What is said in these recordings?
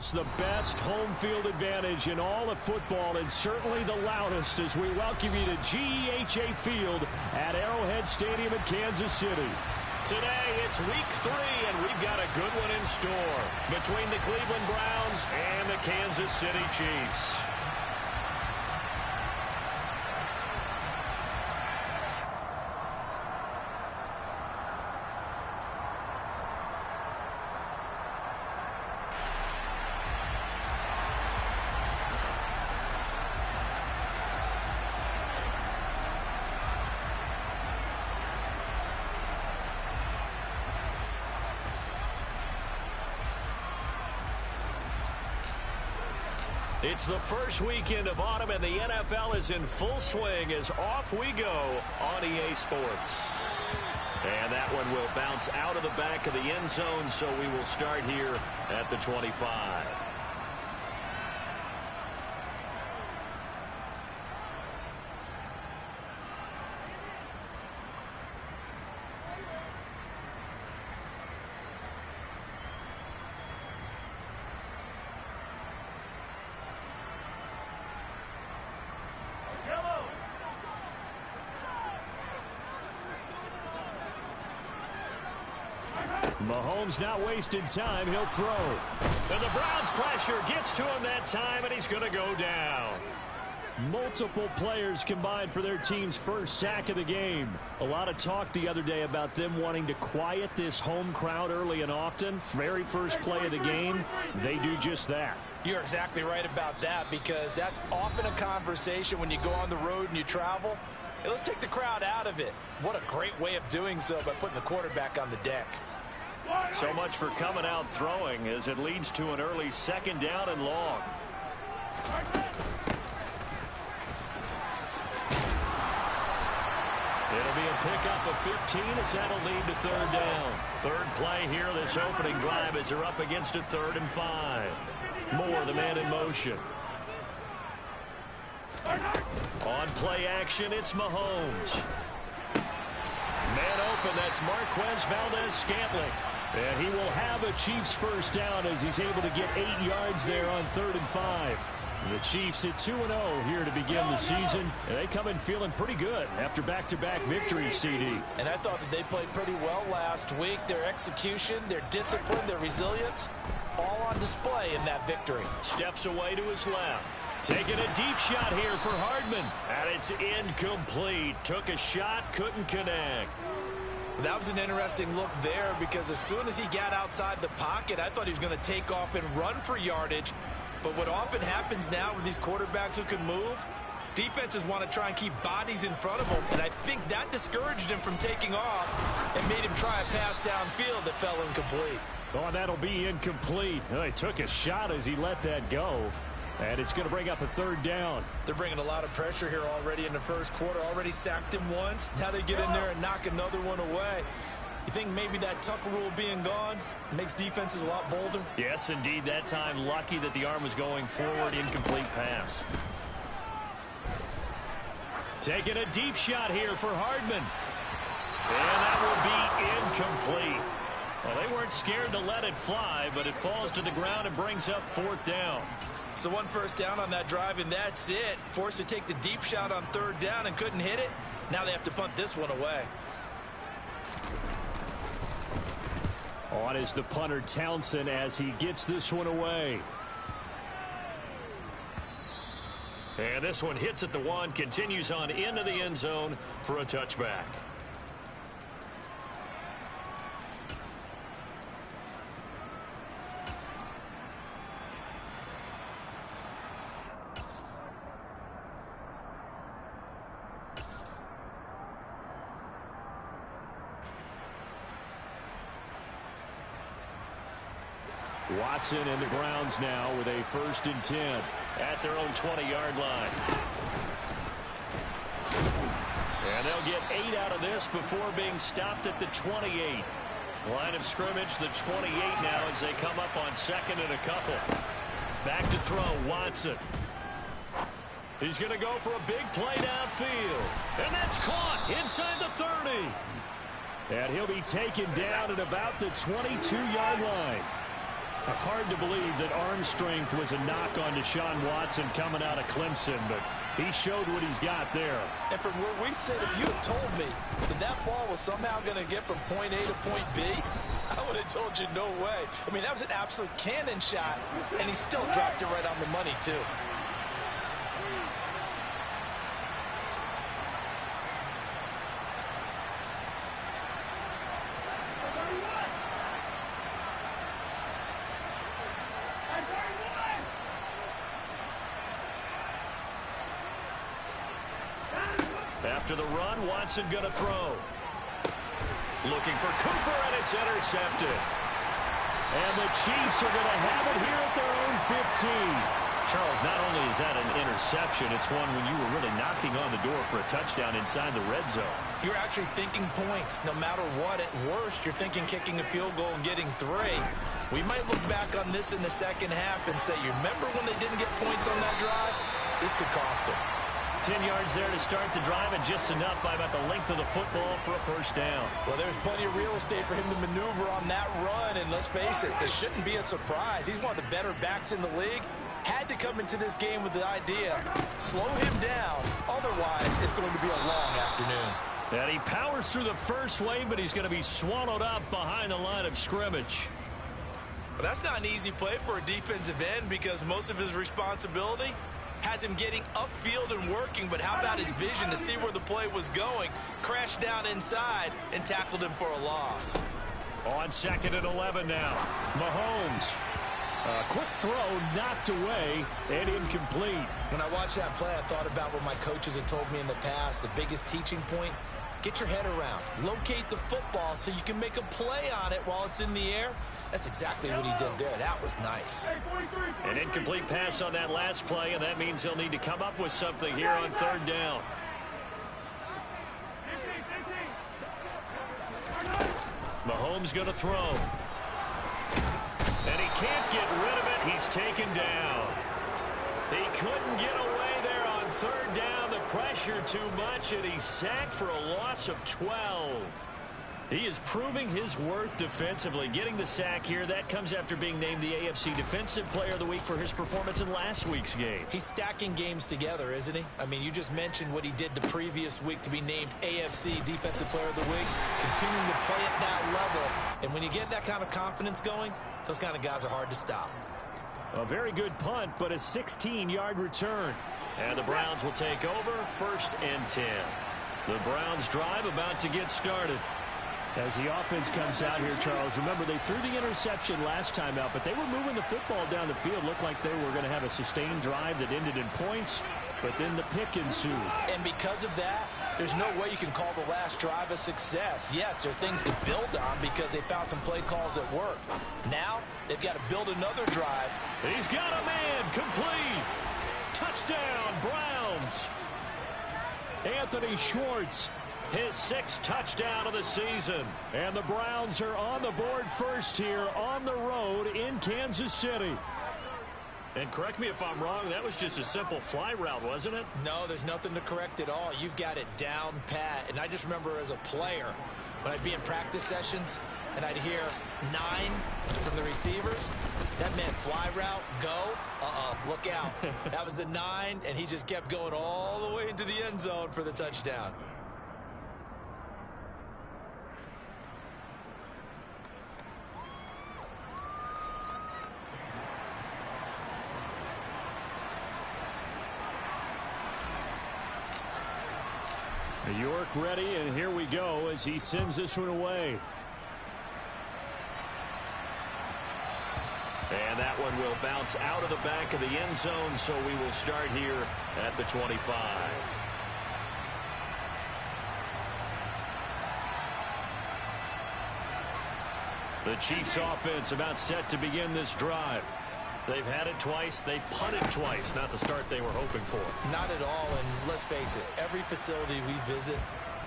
playoffs, the best home field advantage in all of football, and certainly the loudest as we welcome you to GEHA Field at Arrowhead Stadium in Kansas City. Today, it's week 3, and we've got a good one in store between the Cleveland Browns and the Kansas City Chiefs. It's the first weekend of autumn, and the NFL is in full swing as off we go on EA Sports. And that one will bounce out of the back of the end zone, so we will start here at the 25. Mahomes not wasting time. He'll throw. And the Browns pressure gets to him that time, and he's going to go down. Multiple players combined for their team's first sack of the game. A lot of talk the other day about them wanting to quiet this home crowd early and often. Very first play of the game, they do just that. You're exactly right about that, because that's often a conversation when you go on the road and you travel. Hey, let's take the crowd out of it. What a great way of doing so by putting the quarterback on the deck. So much for coming out throwing as it leads to an early 2nd down and long. It'll be a pickup of 15 as that'll lead to 3rd down. Third play here this opening drive as they're up against a 3rd and 5. Moore, the man in motion. On play action, it's Mahomes. Man open, that's Marquez Valdez-Scantling. And he will have a Chiefs first down as he's able to get 8 yards there on 3rd and 5. The Chiefs at 2-0 here to begin the season. And they come in feeling pretty good after back-to-back victories, CD. And I thought that they played pretty well last week. Their execution, their discipline, their resilience, all on display in that victory. Steps away to his left. Taking a deep shot here for Hardman. And it's incomplete. Took a shot, couldn't connect. That was an interesting look there, because as soon as he got outside the pocket, I thought he was going to take off and run for yardage. But what often happens now with these quarterbacks who can move, defenses want to try and keep bodies in front of them. And I think that discouraged him from taking off and made him try a pass downfield that fell incomplete. Oh, that'll be incomplete. Oh, he took a shot as he let that go. And it's going to bring up a 3rd down. They're bringing a lot of pressure here already in the first quarter. Already sacked him once. Now they get in there and knock another one away. You think maybe that Tucker rule being gone makes defenses a lot bolder? Yes, indeed. That time, lucky that the arm was going forward. Incomplete pass. Taking a deep shot here for Hardman. And that will be incomplete. Well, they weren't scared to let it fly, but it falls to the ground and brings up 4th down. So 1 first down on that drive, and that's it. Forced to take the deep shot on 3rd down and couldn't hit it. Now they have to punt this one away. On is the punter Townsend as he gets this one away. And this one hits at the 1, continues on into the end zone for a touchback. Watson and the Browns now with a 1st and 10 at their own 20-yard line. And they'll get 8 out of this before being stopped at the 28. Line of scrimmage, the 28 now as they come up on 2nd and a couple. Back to throw, Watson. He's going to go for a big play downfield. And that's caught inside the 30. And he'll be taken down at about the 22-yard line. Hard to believe that arm strength was a knock on Deshaun Watson coming out of Clemson, but he showed what he's got there. And from where we sit, if you had told me that ball was somehow going to get from point A to point B, I would have told you no way. I mean, that was an absolute cannon shot, and he still dropped it right on the money, too. After the run, Watson going to throw. Looking for Cooper, and it's intercepted. And the Chiefs are going to have it here at their own 15. Charles, not only is that an interception, it's one when you were really knocking on the door for a touchdown inside the red zone. You're actually thinking points. No matter what, at worst, you're thinking kicking a field goal and getting 3. We might look back on this in the second half and say, you remember when they didn't get points on that drive? This could cost them. 10 yards there to start the drive, and just enough by about the length of the football for a first down. Well, there's plenty of real estate for him to maneuver on that run, and let's face it, this shouldn't be a surprise. He's one of the better backs in the league. Had to come into this game with the idea, slow him down, otherwise it's going to be a long afternoon. And he powers through the first wave, but he's going to be swallowed up behind the line of scrimmage. But that's not an easy play for a defensive end because most of his responsibility has him getting upfield and working, but how about his vision to see where the play was going? Crashed down inside and tackled him for a loss. On 2nd and 11 now. Mahomes. A quick throw knocked away and incomplete. When I watched that play, I thought about what my coaches had told me in the past. The biggest teaching point, get your head around. Locate the football so you can make a play on it while it's in the air. That's exactly what he did there. That was nice. An incomplete pass on that last play, and that means he'll need to come up with something here on 3rd down. Mahomes going to throw. And he can't get rid of it. He's taken down. He couldn't get away there on 3rd down. The pressure too much, and he's sacked for a loss of 12. He is proving his worth defensively. Getting the sack here, that comes after being named the AFC Defensive Player of the Week for his performance in last week's game. He's stacking games together, isn't he? I mean, you just mentioned what he did the previous week to be named AFC Defensive Player of the Week, continuing to play at that level. And when you get that kind of confidence going, those kind of guys are hard to stop. A very good punt, but a 16-yard return. And the Browns will take over 1st and 10. The Browns drive about to get started. As the offense comes out here, Charles, remember they threw the interception last time out, but they were moving the football down the field. Looked like they were going to have a sustained drive that ended in points, but then the pick ensued. And because of that, there's no way you can call the last drive a success. Yes, there are things to build on because they found some play calls that work. Now, they've got to build another drive. He's got a man, complete. Touchdown, Browns. Anthony Schwartz. His 6th touchdown of the season. And the Browns are on the board first here on the road in Kansas City. And correct me if I'm wrong, that was just a simple fly route, wasn't it? No, there's nothing to correct at all. You've got it down pat. And I just remember as a player, when I'd be in practice sessions and I'd hear 9 from the receivers, that meant fly route, go, look out. That was the 9, and he just kept going all the way into the end zone for the touchdown. York ready, and here we go as he sends this one away. And that one will bounce out of the back of the end zone, so we will start here at the 25. The Chiefs offense about set to begin this drive. They've had it twice. They've punted twice. Not the start they were hoping for. Not at all, and let's face it, every facility we visit,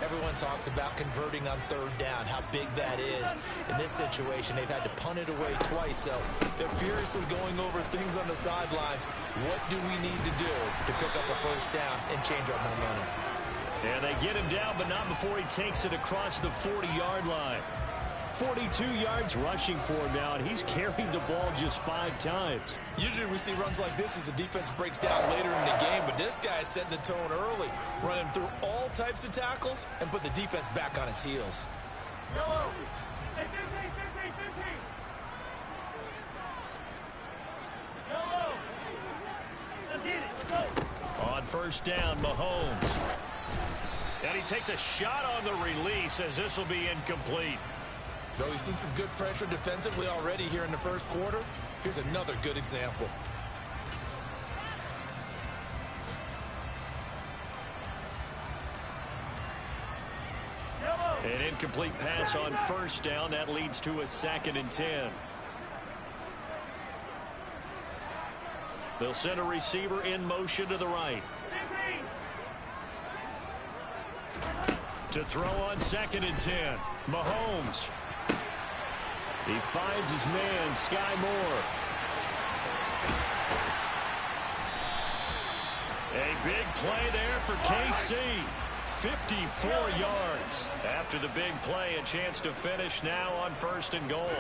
everyone talks about converting on 3rd down, how big that is. In this situation, they've had to punt it away twice, so they're furiously going over things on the sidelines. What do we need to do to pick up a 1st down and change our momentum? And they get him down, but not before he takes it across the 40-yard line. 42 yards rushing for him now, and he's carried the ball just 5 times. Usually we see runs like this as the defense breaks down later in the game, but this guy is setting the tone early, running through all types of tackles and put the defense back on its heels. Yellow. Hey, 15. Yellow. Let's get it. Let's go. On first down, Mahomes. And he takes a shot on the release as this will be incomplete. Though he's seen some good pressure defensively already here in the first quarter, here's another good example. An incomplete pass on first down. That leads to a 2nd and 10. They'll send a receiver in motion to the right. To throw on 2nd and 10. Mahomes. He finds his man, Sky Moore. A big play there for KC. 54 yards. After the big play, a chance to finish now on 1st and goal.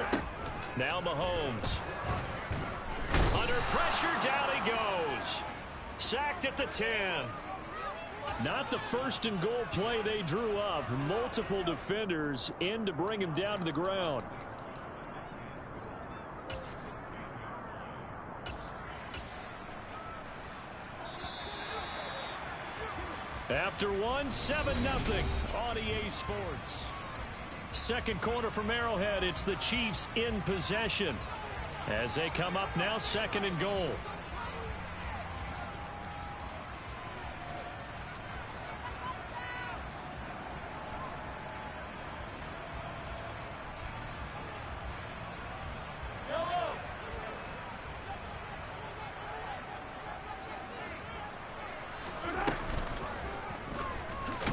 Now Mahomes. Under pressure, down he goes. Sacked at the 10. Not the 1st and goal play they drew up. Multiple defenders in to bring him down to the ground. After 7-0 on EA Sports. Second quarter from Arrowhead. It's the Chiefs in possession as they come up now 2nd and goal.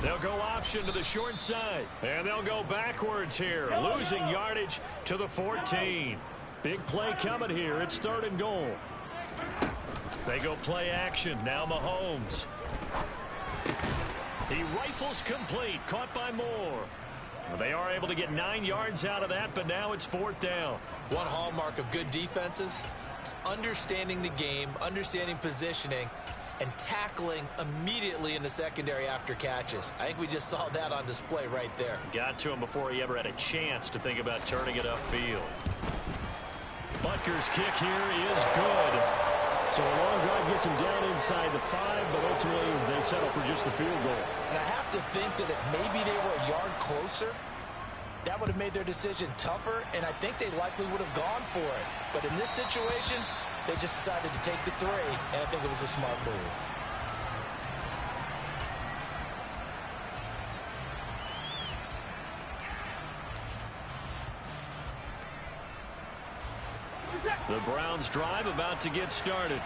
They'll go option to the short side, and they'll go backwards here, losing yardage to the 14. Big play coming here. It's 3rd and goal. They go play action. Now Mahomes. He rifles complete. Caught by Moore. Well, they are able to get 9 yards out of that, but now it's 4th down. One hallmark of good defenses is understanding the game, understanding positioning, and tackling immediately in the secondary after catches. I think we just saw that on display right there. Got to him before he ever had a chance to think about turning it upfield. Butker's kick here is good. So a long drive gets him down inside the 5, but ultimately they settle for just the field goal. And I have to think that if maybe they were a yard closer, that would have made their decision tougher, and I think they likely would have gone for it. But in this situation, they just decided to take the 3, and I think it was a smart move. The Browns drive about to get started.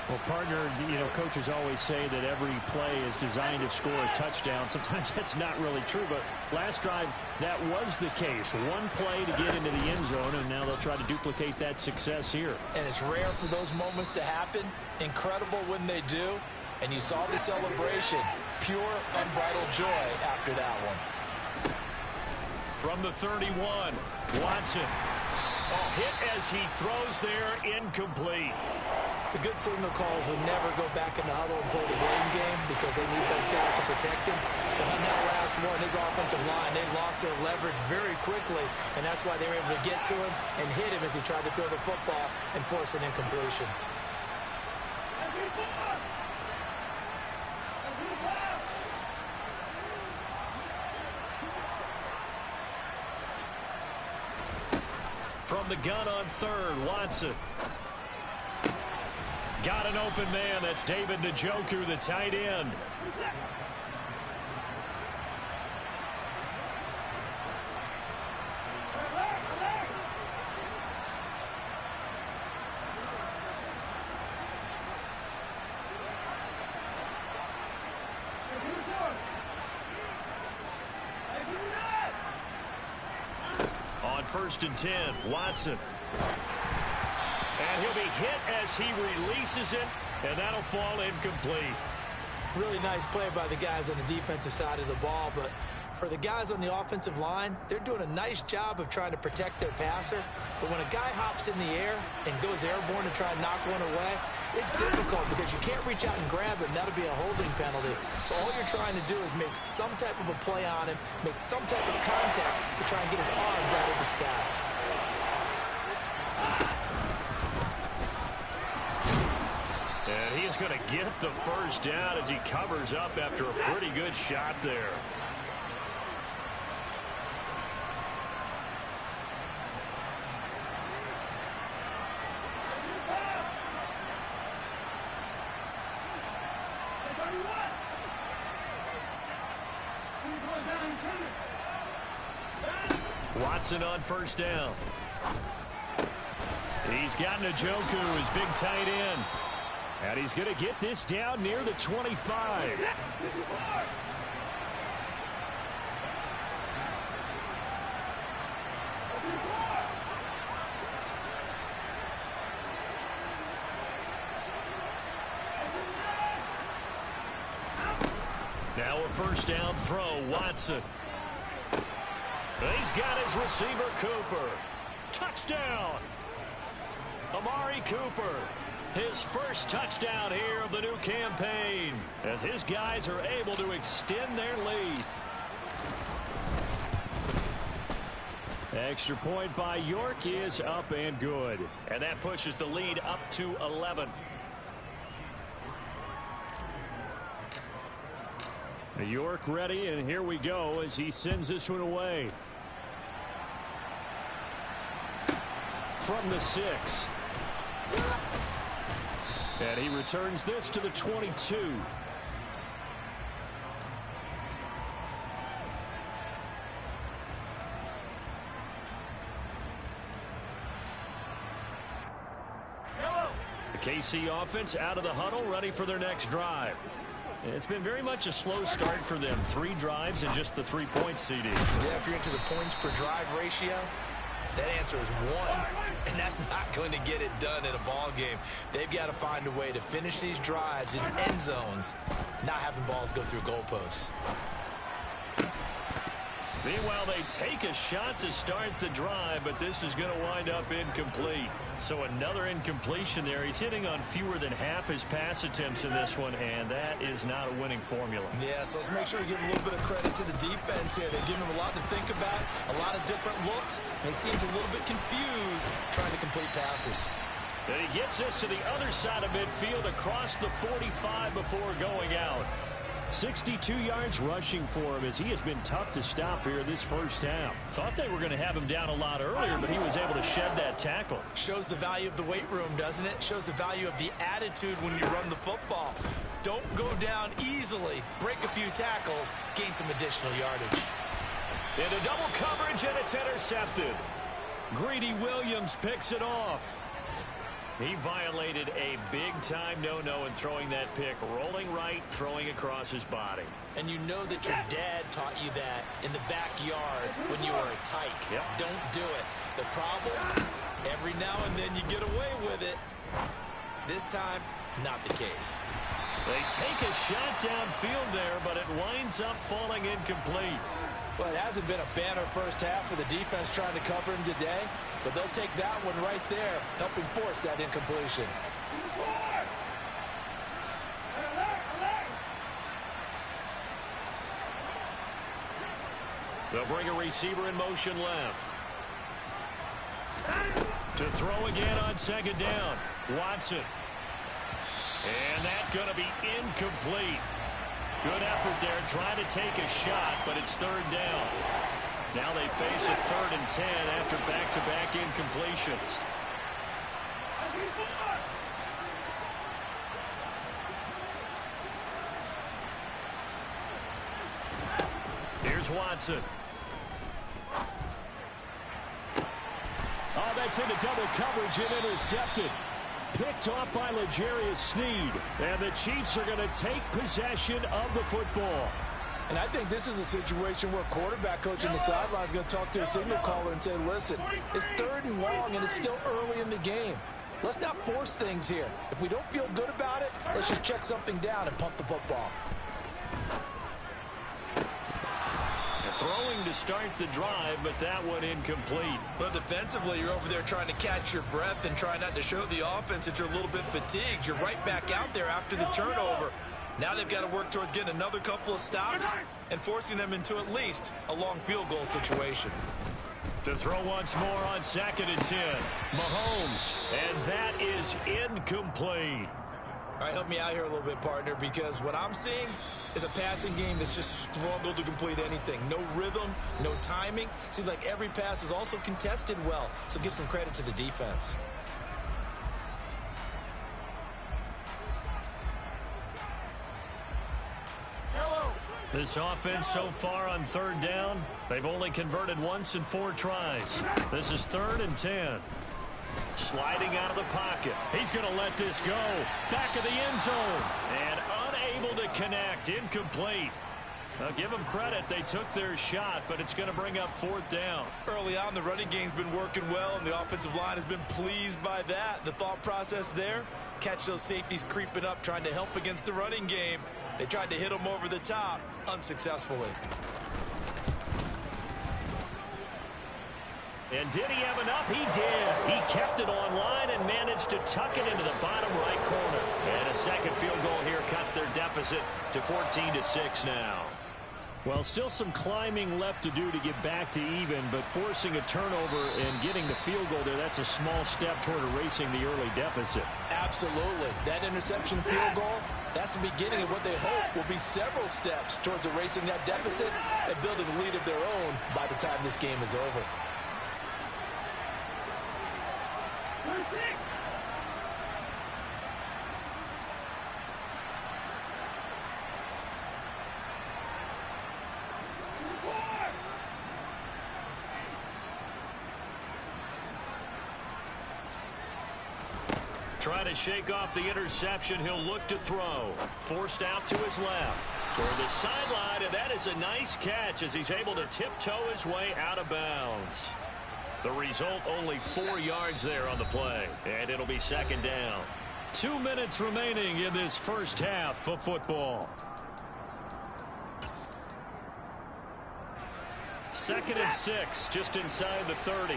Well, partner, coaches always say that every play is designed to score a touchdown. Sometimes that's not really true, but last drive, that was the case. One play to get into the end zone, and now they'll try to duplicate that success here. And it's rare for those moments to happen. Incredible when they do. And you saw the celebration. Pure, unbridled joy after that one. From the 31, Watson. Hit as he throws there, incomplete. The good signal calls will never go back in the huddle and play the blame game because they need those guys to protect him. But on that last one, his offensive line, they lost their leverage very quickly, and that's why they were able to get to him and hit him as he tried to throw the football and force an incompletion. From the gun on 3rd, Watson. Got an open man. That's David Njoku, the tight end. On 1st and 10, Watson. And he'll be hit as he releases it, and that'll fall incomplete. Really nice play by the guys on the defensive side of the ball, but For the guys on the offensive line, they're doing a nice job of trying to protect their passer. But when a guy hops in the air and goes airborne to try and knock one away, it's difficult because you can't reach out and grab him. That'll be a holding penalty. So all you're trying to do is make some type of a play on him, make some type of contact to try and get his arms out of the sky. And he's going to get the first down as he covers up after a pretty good shot there. Watson on first down. He's got Njoku, his big tight end. And he's going to get this down near the 25. Now a first down throw, Watson. He's got his receiver, Cooper. Touchdown! Amari Cooper, his first touchdown here of the new campaign, as his guys are able to extend their lead. Extra point by York is up and good. And that pushes the lead up to 11. York ready, and here we go as he sends this one away. From the 6. And he returns this to the 22. The KC offense out of the huddle, ready for their next drive. It's been very much a slow start for them. 3 drives and just the 3 points, CD. Yeah, if you're into the points per drive ratio, that answer is 1. And that's not going to get it done in a ball game. They've got to find a way to finish these drives in end zones, not having balls go through goalposts. Meanwhile, they take a shot to start the drive, but this is going to wind up incomplete. So another incompletion there. He's hitting on fewer than half his pass attempts in this one, and that is not a winning formula. Yeah, so let's make sure we give a little bit of credit to the defense here. They've given him a lot to think about, a lot of different looks, and he seems a little bit confused trying to complete passes. And he gets us to the other side of midfield across the 45 before going out. 62 yards rushing for him as he has been tough to stop here this first half. Thought they were going to have him down a lot earlier, but he was able to shed that tackle. Shows the value of the weight room, doesn't it? Shows the value of the attitude when you run the football. Don't go down easily. Break a few tackles, gain some additional yardage. Into double coverage, and it's intercepted. Greedy Williams picks it off. He violated a big-time no-no in throwing that pick. Rolling right, throwing across his body. And you know that your dad taught you that in the backyard when you were a tyke. Yep. Don't do it. The problem, every now and then you get away with it. This time, not the case. They take a shot downfield there, but it winds up falling incomplete. Well, it hasn't been a banner first half for the defense trying to cover him today, but they'll take that one right there, helping force that incompletion. They'll bring a receiver in motion left. To throw again on second down. Watson. And that's going to be incomplete. Good effort there, trying to take a shot, but it's third down. Now they face a 3rd and 10 after back-to-back incompletions. Here's Watson. Oh, that's into double coverage and intercepted. Picked off by L'Jarius Sneed. And the Chiefs are going to take possession of the football. And I think this is a situation where quarterback coach on the sideline is going to talk to a signal caller and say, listen, it's 3rd and long and it's still early in the game. Let's not force things here. If we don't feel good about it, let's just check something down and pump the football. Throwing to start the drive, but that one incomplete. But defensively, you're over there trying to catch your breath and try not to show the offense that you're a little bit fatigued. You're right back out there after the turnover. Now they've got to work towards getting another couple of stops and forcing them into at least a long field goal situation. To throw once more on 2nd and 10. Mahomes, and that is incomplete. All right, help me out here a little bit, partner, because what I'm seeing is a passing game that's just struggled to complete anything. No rhythm, no timing. Seems like every pass is also contested well, so give some credit to the defense. This offense so far on 3rd down, they've only converted once in 4 tries. This is 3rd and 10. Sliding out of the pocket. He's going to let this go. Back of the end zone. And unable to connect. Incomplete. Now give them credit. They took their shot, but it's going to bring up 4th down. Early on, the running game's been working well, and the offensive line has been pleased by that. The thought process there, catch those safeties creeping up, trying to help against the running game. They tried to hit them over the top, unsuccessfully. And did he have enough? He did. He kept it online and managed to tuck it into the bottom right corner. And a second field goal here cuts their deficit to 14-6 now. Well, still some climbing left to do to get back to even, but forcing a turnover and getting the field goal there, that's a small step toward erasing the early deficit. Absolutely. That interception field goal, that's the beginning of what they hope will be several steps towards erasing that deficit and building a lead of their own by the time this game is over. Trying to shake off the interception. He'll look to throw. Forced out to his left. Toward the sideline, and that is a nice catch as he's able to tiptoe his way out of bounds. The result, only 4 yards there on the play, and it'll be 2nd down. 2 minutes remaining in this first half of football. 2nd and 6, just inside the 30.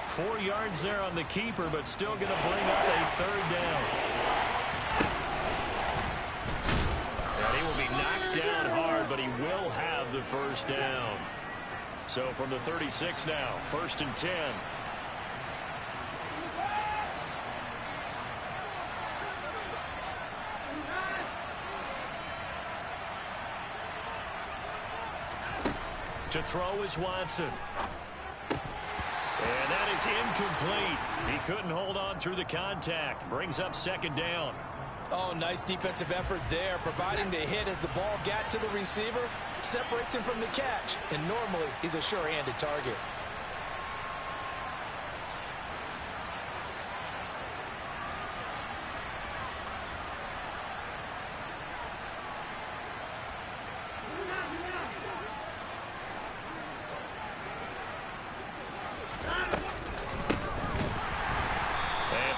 Four yards there on the keeper, but still going to bring up a 3rd down. And he will be knocked down hard, but he will have the 1st down. So from the 36 now, 1st and 10. To throw is Watson. And that is incomplete. He couldn't hold on through the contact. Brings up 2nd down. Oh, nice defensive effort there, providing the hit as the ball got to the receiver, separates him from the catch, and normally he's a sure-handed target.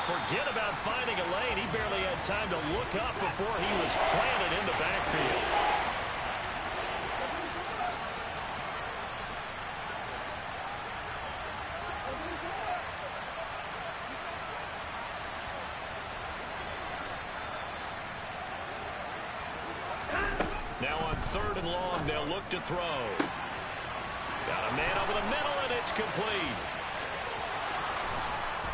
Forget about finding a lane. He barely had time to look up before he was planted in the backfield. Now on 3rd and long, they'll look to throw. Got a man over the middle, and it's complete.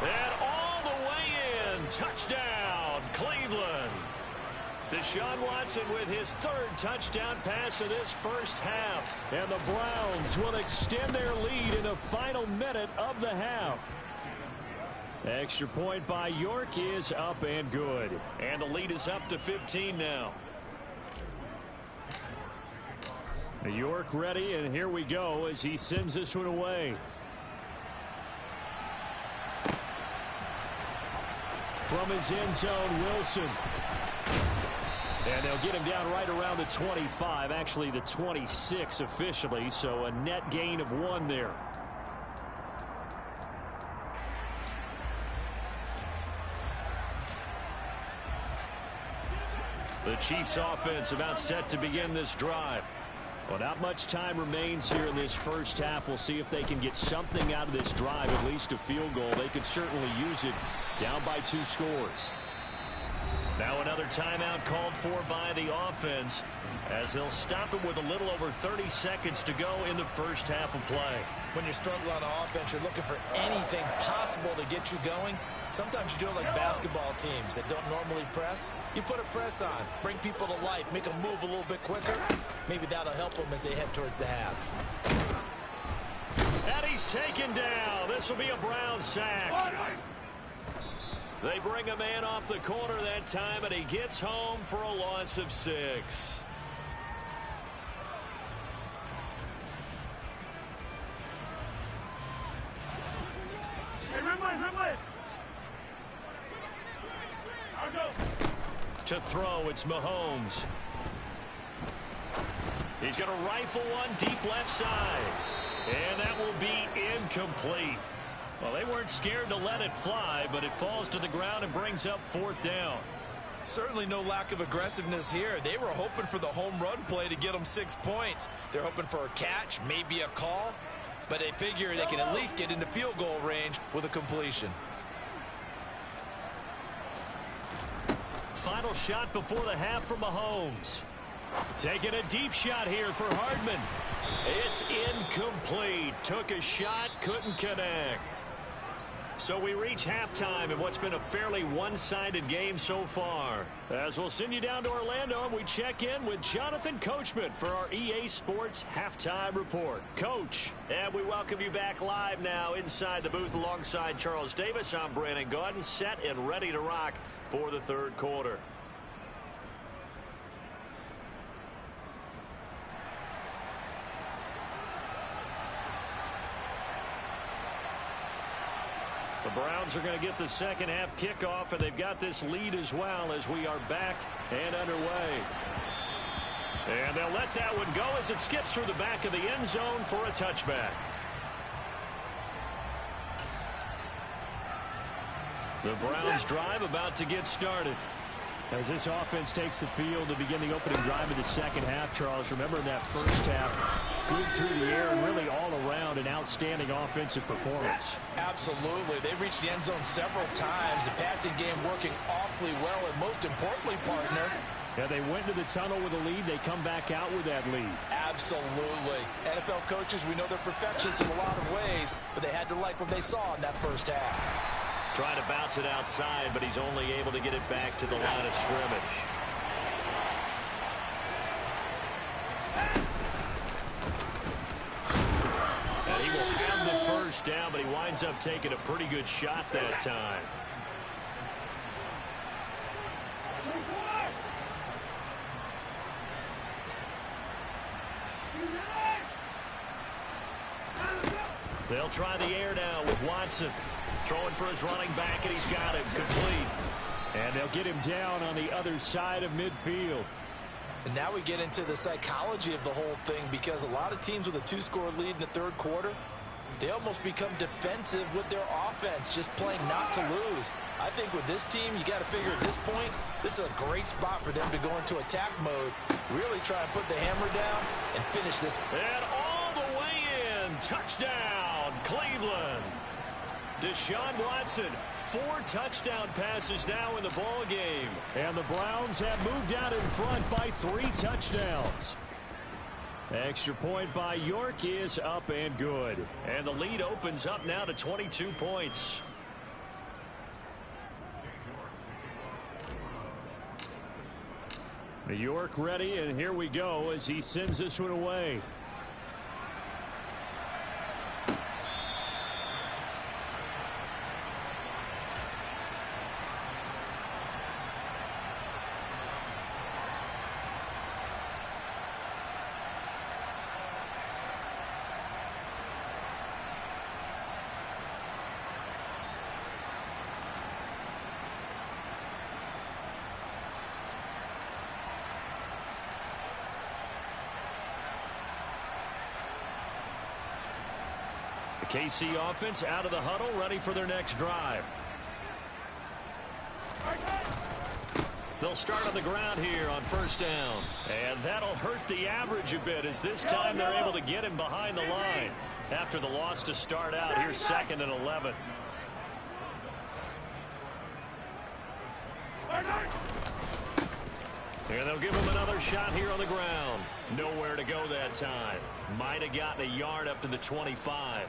And all the way in. Touchdown, Cleveland. Deshaun Watson with his 3rd touchdown pass of this first half. And the Browns will extend their lead in the final minute of the half. Extra point by York is up and good. And the lead is up to 15 now. York ready, and here we go as he sends this one away. From his end zone, Wilson. And they'll get him down right around the 25, actually the 26 officially, so a net gain of 1 there. The Chiefs offense about set to begin this drive. Well, not much time remains here in this first half. We'll see if they can get something out of this drive, at least a field goal. They could certainly use it down by 2 scores. Now another timeout called for by the offense as they'll stop it with a little over 30 seconds to go in the first half of play. When you're struggling on offense, you're looking for anything possible to get you going. Sometimes you do it like basketball teams that don't normally press. You put a press on, bring people to life, make them move a little bit quicker. Maybe that'll help them as they head towards the half. And he's taken down. This will be a Brown sack. They bring a man off the corner that time, and he gets home for a loss of 6. To throw, it's Mahomes. He's going to rifle one deep left side. And that will be incomplete. Well, they weren't scared to let it fly, but it falls to the ground and brings up 4th down. Certainly no lack of aggressiveness here. They were hoping for the home run play to get them 6 points. They're hoping for a catch, maybe a call, but they figure they can at least get into field goal range with a completion. Final shot before the half from Mahomes. Taking a deep shot here for Hardman. It's incomplete. Took a shot, couldn't connect. So we reach halftime in what's been a fairly one-sided game so far. As we'll send you down to Orlando, and we check in with Jonathan Coachman for our EA Sports Halftime Report. Coach, and we welcome you back live now inside the booth alongside Charles Davis. I'm Brandon Gaudin, set and ready to rock for the 3rd quarter. The Browns are going to get the second half kickoff, and they've got this lead as well as we are back and underway. And they'll let that one go as it skips through the back of the end zone for a touchback. The Browns drive about to get started. As this offense takes the field to begin the opening drive of the second half, Charles, remember in that first half, good through the air and really all around an outstanding offensive performance. Absolutely. They reached the end zone several times. The passing game working awfully well, and most importantly, partner, yeah, they went to the tunnel with a lead. They come back out with that lead. Absolutely. NFL coaches, we know they're perfectionists in a lot of ways, but they had to like what they saw in that first half. Trying to bounce it outside, but he's only able to get it back to the line of scrimmage. And he will have the first down, but he winds up taking a pretty good shot that time. They'll try the air now with Watson. Throwing for his running back, and he's got it complete. And they'll get him down on the other side of midfield. And now we get into the psychology of the whole thing, because a lot of teams with a 2-score lead in the 3rd quarter, they almost become defensive with their offense, just playing not to lose. I think with this team, you got to figure at this point, this is a great spot for them to go into attack mode, really try and put the hammer down and finish this. And all the way in, touchdown, Cleveland. Deshaun Watson, 4 touchdown passes now in the ball game. And the Browns have moved out in front by 3 touchdowns. Extra point by York is up and good. And the lead opens up now to 22 points. New York ready, and here we go as he sends this one away. KC offense out of the huddle, ready for their next drive. They'll start on the ground here on first down. And that'll hurt the average a bit, as this time they're able to get him behind the line. After the loss to start out, here's 2nd and 11. And they'll give him another shot here on the ground. Nowhere to go that time. Might have gotten a yard up to the 25.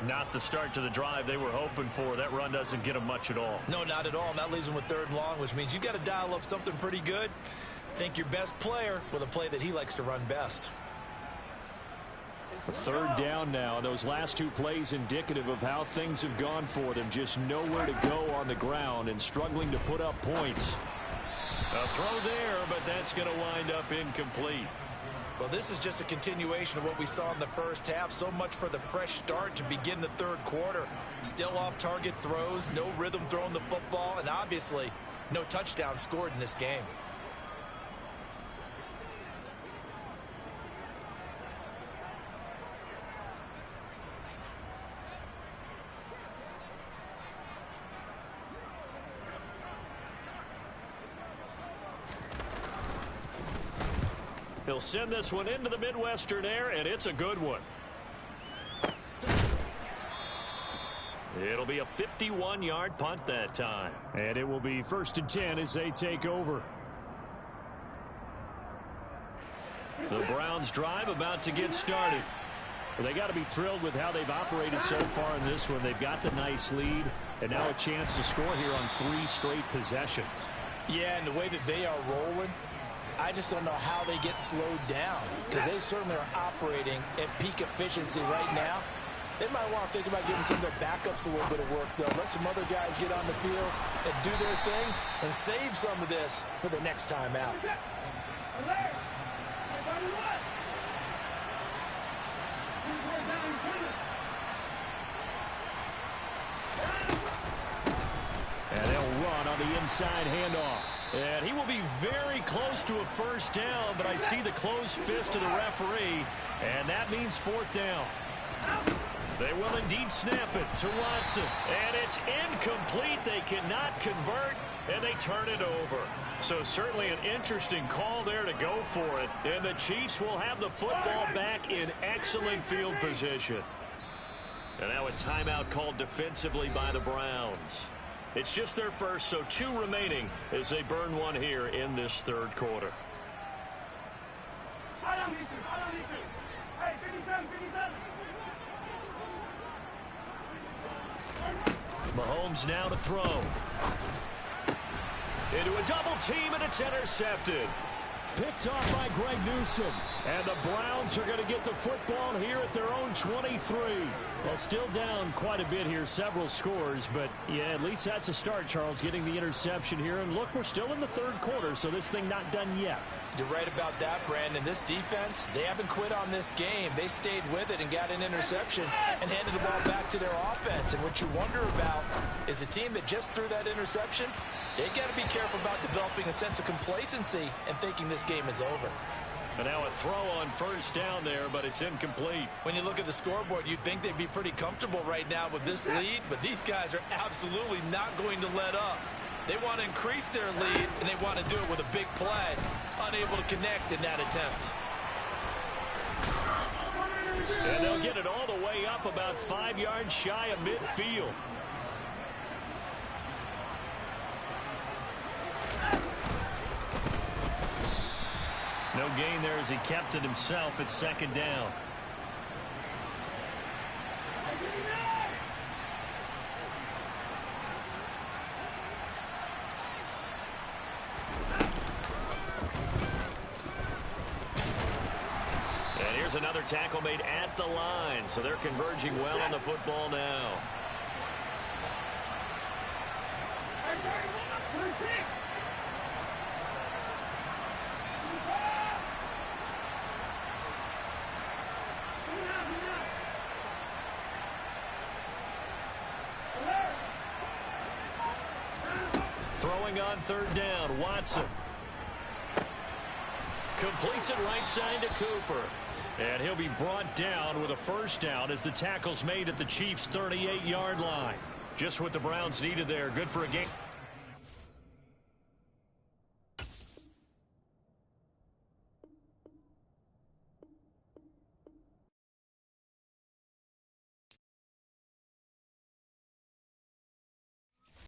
Not the start to the drive they were hoping for. That run doesn't get them much at all. No, not at all. And that leaves them with 3rd and long, which means you've got to dial up something pretty good. Think your best player with a play that he likes to run best. 3rd down now. And those last 2 plays indicative of how things have gone for them. Just nowhere to go on the ground and struggling to put up points. A throw there, but that's going to wind up incomplete. Well, this is just a continuation of what we saw in the first half. So much for the fresh start to begin the 3rd quarter. Still off-target throws, no rhythm throwing the football, and obviously no touchdown scored in this game. He'll send this one into the Midwestern air, and it's a good one. It'll be a 51-yard punt that time. And it will be 1st and 10 as they take over. The Browns drive about to get started. Well, they got to be thrilled with how they've operated so far in this one. They've got the nice lead, and now a chance to score here on 3 straight possessions. Yeah, and the way that they are rolling, I just don't know how they get slowed down, because they certainly are operating at peak efficiency right now. They might want to think about giving some of their backups a little bit of work, though. Let some other guys get on the field and do their thing and save some of this for the next time out. And they'll run on the inside handoff. And he will be very close to a 1st down, but I see the closed fist of the referee, and that means 4th down. They will indeed snap it to Watson, and it's incomplete. They cannot convert, and they turn it over. So certainly an interesting call there to go for it, and the Chiefs will have the football back in excellent field position. And now a timeout called defensively by the Browns. It's just their first, so 2 remaining as they burn one here in this 3rd quarter. Mahomes now to throw. Into a double team, and it's intercepted. Picked off by Greg Newsome. And the Browns are going to get the football here at their own 23. Well, still down quite a bit here, several scores. But, yeah, at least that's a start, Charles, getting the interception here. And, look, we're still in the 3rd quarter, so this thing not done yet. You're right about that, Brandon. This defense, they haven't quit on this game. They stayed with it and got an interception and handed the ball back to their offense. And what you wonder about is the team that just threw that interception, they got to be careful about developing a sense of complacency and thinking this game is over. And now a throw on 1st down there, but it's incomplete. When you look at the scoreboard, you'd think they'd be pretty comfortable right now with this lead, but these guys are absolutely not going to let up. They want to increase their lead, and they want to do it with a big play. Unable to connect in that attempt. And they'll get it all the way up about 5 yards shy of midfield. No gain there as he kept it himself at 2nd down. And here's another tackle made at the line, so they're converging well on the football now. Throwing on 3rd down, Watson. Completes it right side to Cooper. And he'll be brought down with a 1st down as the tackle's made at the Chiefs' 38-yard line. Just what the Browns needed there. Good for a game.